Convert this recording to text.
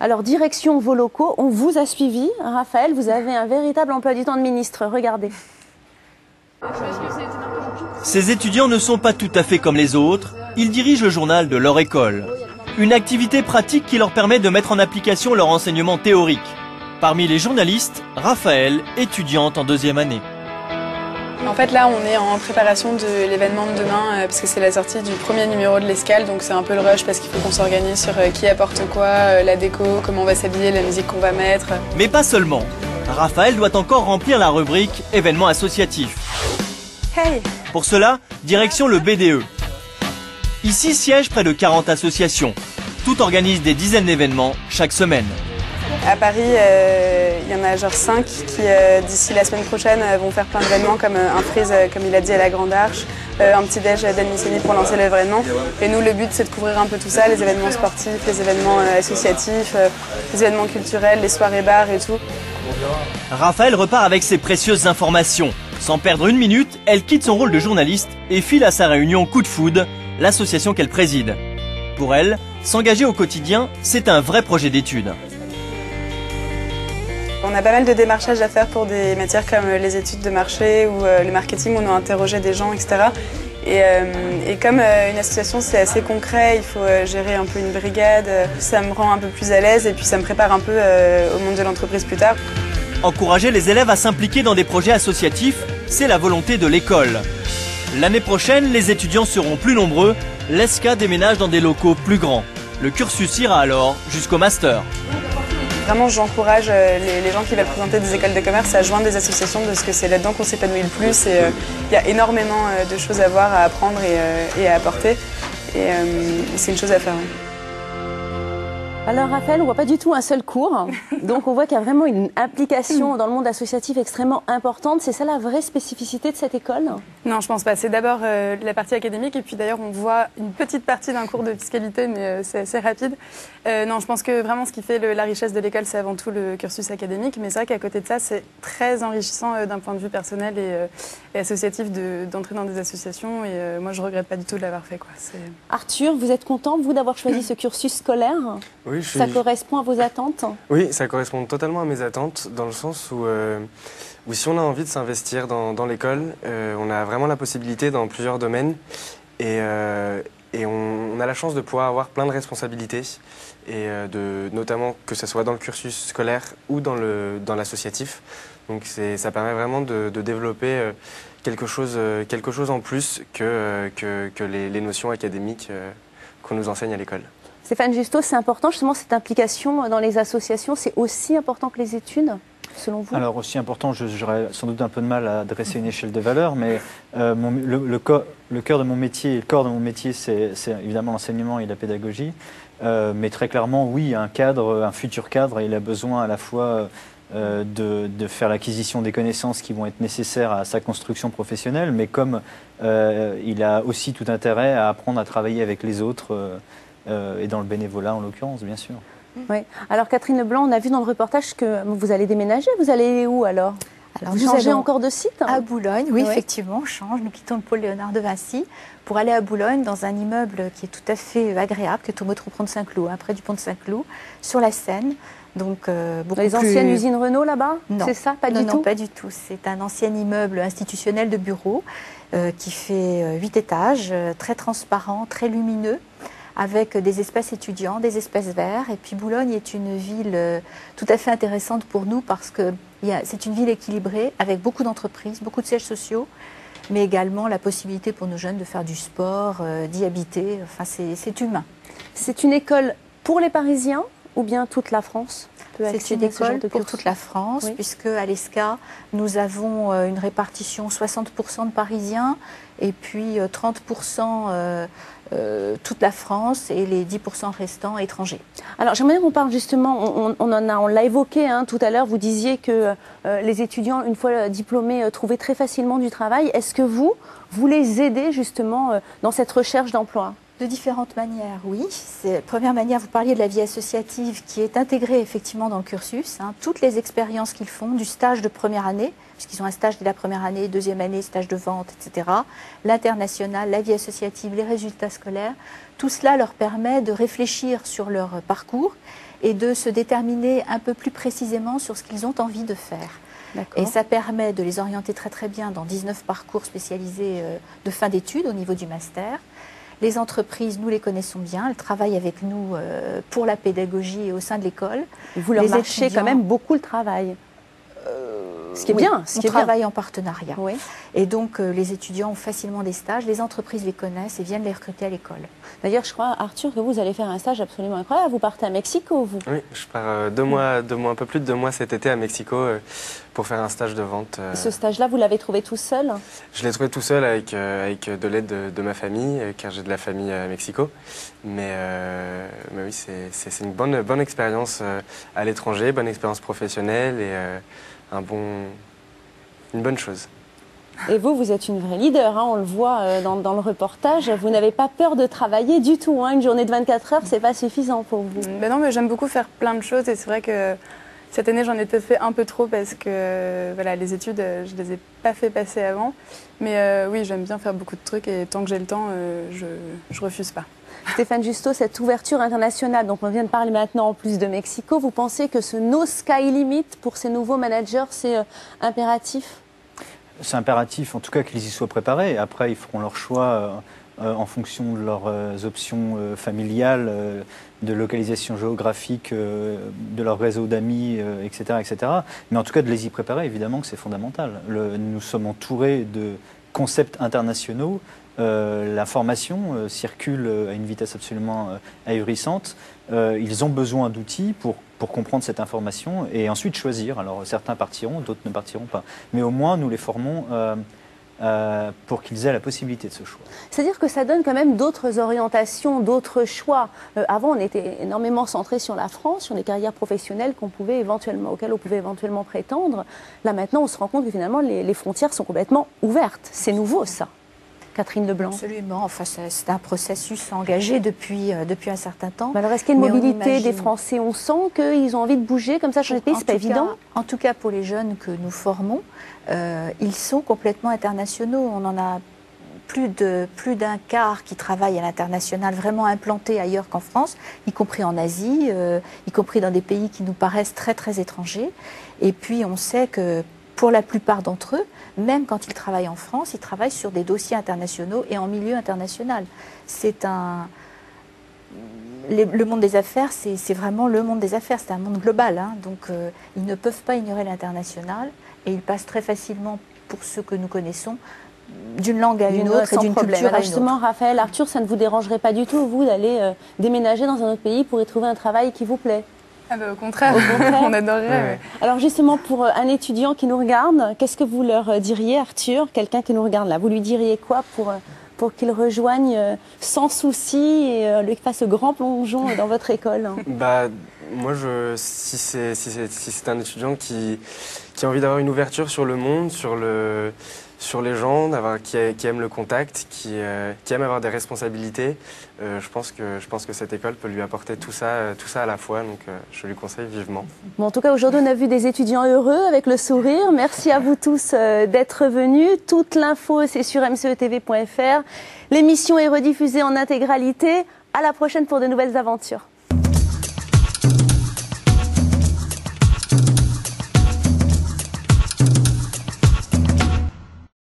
Alors, direction vos locaux, on vous a suivi. Raphaël, vous avez un véritable emploi du temps de ministre. Regardez. Ces étudiants ne sont pas tout à fait comme les autres. Ils dirigent le journal de leur école. Une activité pratique qui leur permet de mettre en application leur enseignement théorique. Parmi les journalistes, Raphaël, étudiante en 2e année. En fait là on est en préparation de l'événement de demain parce que c'est la sortie du premier numéro de l'Escale, donc c'est un peu le rush parce qu'il faut qu'on s'organise sur qui apporte quoi, la déco, comment on va s'habiller, la musique qu'on va mettre. Mais pas seulement. Raphaël doit encore remplir la rubrique événements associatifs. Hey. Pour cela, direction le BDE. Ici siègent près de 40 associations. Toutes organisent des dizaines d'événements chaque semaine. À Paris, il y en a genre 5 qui, d'ici la semaine prochaine, vont faire plein d'événements comme un freeze, comme il a dit, à la Grande Arche, un petit déj d'Anne pour lancer l'événement. Et nous, le but, c'est de couvrir un peu tout ça, les événements sportifs, les événements associatifs, les événements culturels, les soirées bars et tout. Raphaël repart avec ses précieuses informations. Sans perdre une minute, elle quitte son rôle de journaliste et file à sa réunion Coup de Food, l'association qu'elle préside. Pour elle, s'engager au quotidien, c'est un vrai projet d'études. On a pas mal de démarchages à faire pour des matières comme les études de marché ou le marketing, où on a interrogé des gens, etc. Et comme une association c'est assez concret, il faut gérer un peu une brigade, ça me rend un peu plus à l'aise et puis ça me prépare un peu au monde de l'entreprise plus tard. Encourager les élèves à s'impliquer dans des projets associatifs, c'est la volonté de l'école. L'année prochaine, les étudiants seront plus nombreux, l'ESCA déménage dans des locaux plus grands. Le cursus ira alors jusqu'au master. Vraiment, j'encourage les gens qui veulent présenter des écoles de commerce à joindre des associations parce que c'est là-dedans qu'on s'épanouit le plus et il y a énormément de choses à voir, à apprendre et à apporter. Et c'est une chose à faire. Oui. Alors Raphaël, on voit pas du tout un seul cours, donc on voit qu'il y a vraiment une implication dans le monde associatif extrêmement importante. C'est ça la vraie spécificité de cette école? Non, je pense pas. C'est d'abord la partie académique et puis d'ailleurs on voit une petite partie d'un cours de fiscalité, mais c'est assez rapide. Non, je pense que vraiment ce qui fait la richesse de l'école, c'est avant tout le cursus académique, mais c'est vrai qu'à côté de ça, c'est très enrichissant d'un point de vue personnel et associatif d'entrer dans des associations et moi je regrette pas du tout de l'avoir fait, quoi. Arthur, vous êtes content, vous, d'avoir choisi ce cursus scolaire? Oui, Ça correspond à vos attentes? Oui, ça correspond totalement à mes attentes, dans le sens où si on a envie de s'investir dans l'école, on a vraiment la possibilité dans plusieurs domaines et on a la chance de pouvoir avoir plein de responsabilités, et notamment que ce soit dans le cursus scolaire ou dans l'associatif. Donc ça permet vraiment de développer quelque chose en plus que les notions académiques qu'on nous enseigne à l'école. Stéphane Justo, c'est important justement cette implication dans les associations, c'est aussi important que les études, selon vous? Alors aussi important, j'aurais sans doute un peu de mal à dresser une échelle de valeurs, mais le cœur de mon métier, le corps de mon métier, c'est évidemment l'enseignement et la pédagogie. Mais très clairement, oui, un futur cadre, il a besoin à la fois de faire l'acquisition des connaissances qui vont être nécessaires à sa construction professionnelle, mais comme il a aussi tout intérêt à apprendre à travailler avec les autres, et dans le bénévolat en l'occurrence, bien sûr. Oui. Alors Catherine Leblanc, on a vu dans le reportage que vous allez déménager. Vous allez où alors? Vous changez encore de site? À Boulogne, oui, effectivement, on change. Nous quittons le pôle Léonard de Vinci pour aller à Boulogne dans un immeuble qui est tout à fait agréable, qui est au métro-pont de Saint-Cloud, près du pont de Saint-Cloud, sur la Seine. Donc, les anciennes usines Renault là-bas? Non, c'est ça? Pas du tout? Non, pas du tout. C'est un ancien immeuble institutionnel de bureaux qui fait 8 étages, très transparent, très lumineux, avec des espaces étudiants, des espaces verts. Et puis Boulogne est une ville tout à fait intéressante pour nous parce que c'est une ville équilibrée avec beaucoup d'entreprises, beaucoup de sièges sociaux, mais également la possibilité pour nos jeunes de faire du sport, d'y habiter. Enfin, c'est humain. C'est une école pour les Parisiens ou bien toute la France? C'est une école pour toute la France, oui, puisque à l'ESCA, nous avons une répartition 60% de Parisiens et puis 30% toute la France et les 10% restants étrangers. Alors j'aimerais qu'on parle justement, on l'a évoqué tout à l'heure, vous disiez que les étudiants, une fois diplômés, trouvaient très facilement du travail. Est-ce que vous les aidez justement dans cette recherche d'emploi? De différentes manières, oui. Première manière, vous parliez de la vie associative qui est intégrée effectivement dans le cursus. Toutes les expériences qu'ils font, du stage de première année, puisqu'ils ont un stage dès la première année, deuxième année, stage de vente, etc. L'international, la vie associative, les résultats scolaires, tout cela leur permet de réfléchir sur leur parcours et de se déterminer un peu plus précisément sur ce qu'ils ont envie de faire. Et ça permet de les orienter très très bien dans 19 parcours spécialisés de fin d'études au niveau du master. Les entreprises, nous les connaissons bien, elles travaillent avec nous pour la pédagogie et au sein de l'école. Vous leur marchez quand même beaucoup le travail. Ce qui est bien. On travaille en partenariat. Oui. Et donc, les étudiants ont facilement des stages, les entreprises les connaissent et viennent les recruter à l'école. D'ailleurs, je crois, Arthur, que vous allez faire un stage absolument incroyable. Vous partez à Mexico, vous? Oui, je pars 2 mois, un peu plus de 2 mois cet été à Mexico pour faire un stage de vente. Ce stage-là, vous l'avez trouvé tout seul? Je l'ai trouvé tout seul avec de l'aide de ma famille, car j'ai de la famille à Mexico. Mais oui, c'est une bonne expérience à l'étranger, bonne expérience professionnelle et une bonne chose. Et vous êtes une vraie leader, hein, on le voit dans le reportage. Vous n'avez pas peur de travailler du tout. Hein. Une journée de 24 heures, c'est pas suffisant pour vous. Ben non, mais j'aime beaucoup faire plein de choses et c'est vrai que cette année, j'en ai peut-être fait un peu trop parce que voilà, les études, je les ai pas fait passer avant. Mais oui, j'aime bien faire beaucoup de trucs et tant que j'ai le temps, je refuse pas. Stéphane Justo, cette ouverture internationale, donc on vient de parler maintenant en plus de Mexico, vous pensez que ce no sky limit pour ces nouveaux managers, c'est impératif? C'est impératif, en tout cas qu'ils y soient préparés. Après, ils feront leur choix en fonction de leurs options familiales, de localisation géographique, de leur réseau d'amis, etc., etc. Mais en tout cas, de les y préparer, évidemment que c'est fondamental. Nous sommes entourés de concepts internationaux. L'information circule à une vitesse absolument ahurissante. Ils ont besoin d'outils pour comprendre cette information et ensuite choisir. Alors certains partiront, d'autres ne partiront pas. Mais au moins, nous les formons pour qu'ils aient la possibilité de ce choix. C'est-à-dire que ça donne quand même d'autres orientations, d'autres choix. Avant, on était énormément centré sur la France, sur les carrières professionnelles auxquelles on pouvait éventuellement prétendre. Là maintenant, on se rend compte que finalement, les frontières sont complètement ouvertes. C'est nouveau, ça. Catherine Leblanc. Absolument. Enfin, c'est un processus engagé depuis un certain temps. Mais alors, est-ce qu'il y a une mobilité des Français? On sent qu'ils ont envie de bouger comme ça, changer de pays, c'est pas évident. En tout cas, pour les jeunes que nous formons, ils sont complètement internationaux. On en a plus d'un quart qui travaillent à l'international, vraiment implantés ailleurs qu'en France, y compris en Asie, y compris dans des pays qui nous paraissent très, très étrangers. Et puis, on sait que pour la plupart d'entre eux, même quand ils travaillent en France, ils travaillent sur des dossiers internationaux et en milieu international. Le monde des affaires, c'est vraiment le monde des affaires, c'est un monde global. Hein, donc ils ne peuvent pas ignorer l'international et ils passent très facilement, pour ceux que nous connaissons, d'une langue à une autre et d'une culture à une autre. Justement, Raphaël, Arthur, ça ne vous dérangerait pas du tout, vous, d'aller déménager dans un autre pays pour y trouver un travail qui vous plaît? Ah bah, au contraire, on adorerait. Ouais. Alors justement, pour un étudiant qui nous regarde, qu'est-ce que vous leur diriez, Arthur, quelqu'un qui nous regarde là? Vous lui diriez quoi pour qu'il rejoigne sans souci et lui fasse ce grand plongeon dans votre école? Bah, moi, si c'est un étudiant qui a envie d'avoir une ouverture sur le monde, sur les gens, qui aime le contact, qui aime avoir des responsabilités, je pense que cette école peut lui apporter tout ça à la fois, donc je lui conseille vivement. Bon, en tout cas, aujourd'hui, on a vu des étudiants heureux avec le sourire. Merci à vous tous d'être venus. Toute l'info, c'est sur mcetv.fr. L'émission est rediffusée en intégralité. À la prochaine pour de nouvelles aventures.